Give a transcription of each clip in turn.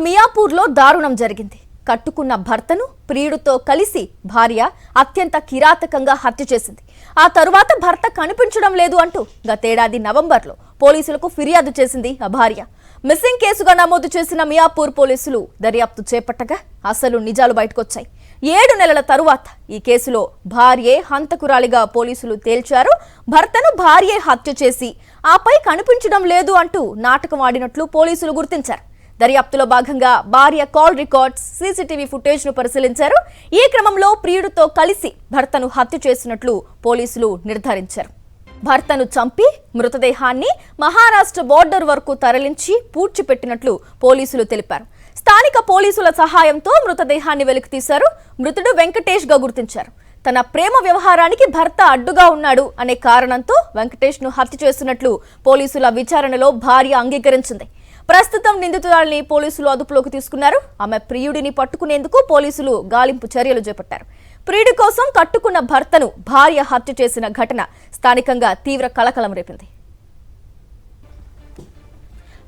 మియాపూర్లో దారుణం జరిగింది. కట్టుకున్న భర్తను ప్రియుడితో కలిసి భార్య అత్యంత కిరాతకంగా హత్య చేసింది. ఆ తరువాత భర్త కనిపించడం లేదు అంటూ గతేడాది నవంబర్లో పోలీసులకు ఫిర్యాదు చేసింది ఆ భార్య. మిస్సింగ్ కేసుగా నమోదు చేసిన మియాపూర్ పోలీసులు దర్యాప్తు చేపట్టగా అసలు నిజాలు బయటకొచ్చాయి. 7 నెలల తరువాత ఈ కేసులో భార్యే హంతకురాలిగా పోలీసులు తేల్చారు. భర్తను భార్యే హత్య చేసి ఆపై కనిపించడం లేదు అంటూ నాటకం ఆడినట్లు పోలీసులు గుర్తించారు. దర్యాప్తులో భాగంగా భార్య కాల్ రికార్డ్స్, సీసీటీవీ ఫుటేజ్ ను పరిశీలించారు. ఈ క్రమంలో ప్రియుడితో కలిసి భర్తను హత్య చేసినట్లు పోలీసులు నిర్ధారించారు. భర్తను చంపి మృతదేహాన్ని మహారాష్ట్ర బోర్డర్ వరకు తరలించి పూడ్చిపెట్టినట్లు పోలీసులు తెలిపారు. స్థానిక పోలీసుల సహాయంతో మృతదేహాన్ని వెలికితీశారు. మృతుడు వెంకటేష్ గా గుర్తించారు. తన ప్రేమ వ్యవహారానికి భర్త అడ్డుగా ఉన్నాడు అనే కారణంతో వెంకటేష్ ను హత్య చేసినట్లు పోలీసుల విచారణలో భార్య అంగీకరించింది. ప్రస్తుతం నిందితురాలిని పోలీసులు అదుపులోకి తీసుకున్నారు. ఆమె ప్రియుడిని పట్టుకునేందుకు పోలీసులు గాలింపు చర్యలు చేపట్టారు. ప్రియుడి కోసం కట్టుకున్న భర్తను భార్య హత్య చేసిన ఘటన స్థానికంగా తీవ్ర కలకలం రేపింది.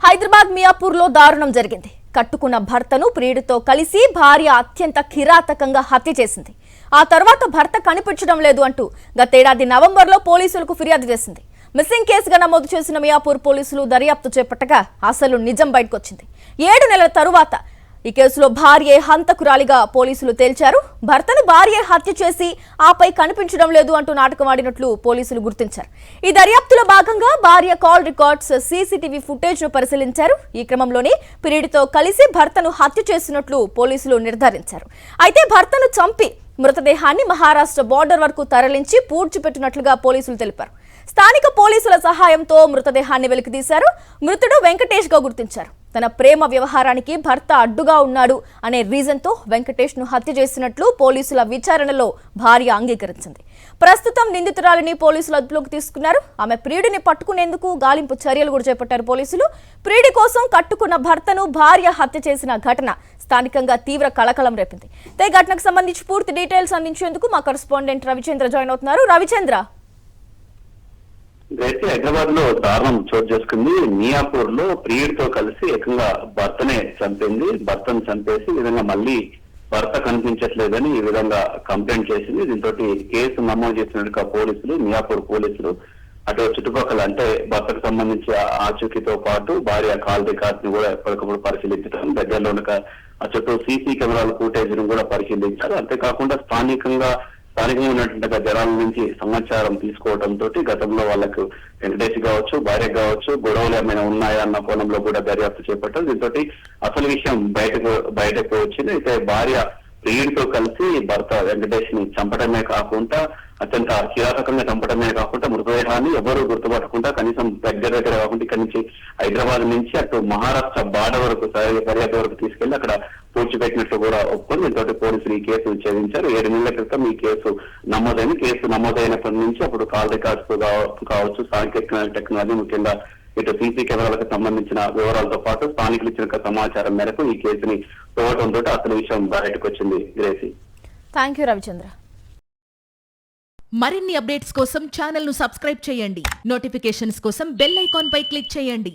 హైదరాబాద్ మియాపూర్లో దారుణం జరిగింది. కట్టుకున్న భర్తను ప్రియుడితో కలిసి భార్య అత్యంత కిరాతకంగా హత్య చేసింది. ఆ తర్వాత భర్త కనిపించడం లేదు అంటూ గతేడాది నవంబర్లో పోలీసులకు ఫిర్యాదు చేసింది. మిస్సింగ్ కేసుగా నమోదు చేసిన మియాపూర్ పోలీసులు దర్యాప్తు చేపట్టగా అసలు నిజం బయటకొచ్చింది. 7 నెలల తరువాత ఈ కేసులో భార్యే హంతకురాలిగా పోలీసులు తేల్చారు. భర్తను భార్యే హత్య చేసి ఆపై కనిపించడం లేదు అంటూ నాటకం ఆడినట్లు పోలీసులు గుర్తించారు. ఈ దర్యాప్తులో భాగంగా భార్య కాల్ రికార్డ్స్, సీసీటీవీ ఫుటేజ్ ను పరిశీలించారు. ఈ క్రమంలోనే ప్రియుడితో కలిసి భర్తను హత్య చేసినట్లు పోలీసులు నిర్ధారించారు. అయితే భర్తను చంపి మృతదేహాన్ని మహారాష్ట్ర బోర్డర్ వరకు తరలించి పూడ్చిపెట్టినట్లుగా పోలీసులు తెలిపారు. స్థానిక పోలీసుల సహాయంతో మృతదేహాన్ని వెలికితీశారు. మృతుడు వెంకటేష్ గా గుర్తించారు. తన ప్రేమ వ్యవహారానికి భర్త అడ్డుగా ఉన్నాడు అనే రీజన్తో వెంకటేష్ ను హత్య చేసినట్లు పోలీసుల విచారణలో భార్య అంగీకరించింది. ప్రస్తుతం నిందితురాలిని పోలీసులు అదుపులోకి తీసుకున్నారు. ఆమె ప్రియుడిని పట్టుకునేందుకు గాలింపు చర్యలు కూడా చేపట్టారు పోలీసులు. ప్రియుడి కోసం కట్టుకున్న భర్తను భార్య హత్య చేసిన ఘటన స్థానికంగా తీవ్ర కలకలం రేపింది. ఈ ఘటనకు సంబంధించి పూర్తి డీటెయిల్స్ అందించేందుకు మా కరెస్పాండెంట్ రవిచంద్ర జాయిన్ అవుతున్నారు. రవిచంద్ర, హైదరాబాద్ లో దారుణం చోటు చేసుకుంది. మియాపూర్ లో ప్రియుడితో కలిసి ఏకంగా భర్తనే చంపింది. భర్తను చంపేసి ఈ విధంగా మళ్ళీ భర్త కనిపించట్లేదని ఈ విధంగా కంప్లైంట్ చేసింది. దీంతో కేసు నమోదు చేసినట్టుగా పోలీసులు, మియాపూర్ పోలీసులు అటు చుట్టుపక్కల అంటే భర్తకు సంబంధించి ఆచూకీతో పాటు భార్య కాల్ రికార్డ్ ని కూడా ఎప్పటికప్పుడు పరిశీలించడం, దగ్గరలో ఉన్న చుట్టూ సీసీ కెమెరాల ఫుటేజ్ ను కూడా పరిశీలించారు. అంతేకాకుండా స్థానికంగా ఉన్నటువంటి జనాల నుంచి సమాచారం తీసుకోవడంతో గతంలో వాళ్ళకు వెంకటేష్ కావచ్చు, భార్య కావచ్చు గొడవలు ఏమైనా ఉన్నాయా అన్న కోణంలో కూడా దర్యాప్తు చేపట్టారు. దీంతో అసలు విషయం బయటకు వచ్చింది. అయితే భార్య ప్రియుడితో కలిసి భర్త వెంకటేష్ ని చంపడమే కాకుండా అత్యంత కిరాతకంగా చంపడమే కాకుండా మృతదేహాన్ని ఎవరు గుర్తుపట్టకుండా కనీసం దగ్గర కాకుండా ఇక్కడి నుంచి హైదరాబాద్ నుంచి అటు మహారాష్ట్ర బార్డర్ వరకు సరిహద్దు వరకు తీసుకెళ్లి అక్కడ పూడ్చిపెట్టినట్లు కూడా ఒప్పుకొని దీంతో పోలీసులు ఈ కేసు ఛేదించారు. 7 నెలల క్రితం ఈ కేసు నమోదైంది. కేసు నమోదైనప్పటి నుంచి అప్పుడు కాల్ రికార్డ్స్ కావచ్చు, సాంకేతిక టెక్నాలజీ ముఖ్యంగా ఇటు సీసీ కెమెరాలకు సంబంధించిన వివరాలతో పాటు స్థానికులు ఇచ్చిన సమాచారం మేరకు ఈ కేసుని తోవడంతో అసలు విషయం బయటకు వచ్చింది. Gracie, thank you Ravichandra. మరిన్ని అప్డేట్స్ కోసం ఛానల్ ను సబ్స్క్రైబ్ చేయండి. నోటిఫికేషన్స్ కోసం బెల్ ఐకాన్ పై క్లిక్ చేయండి.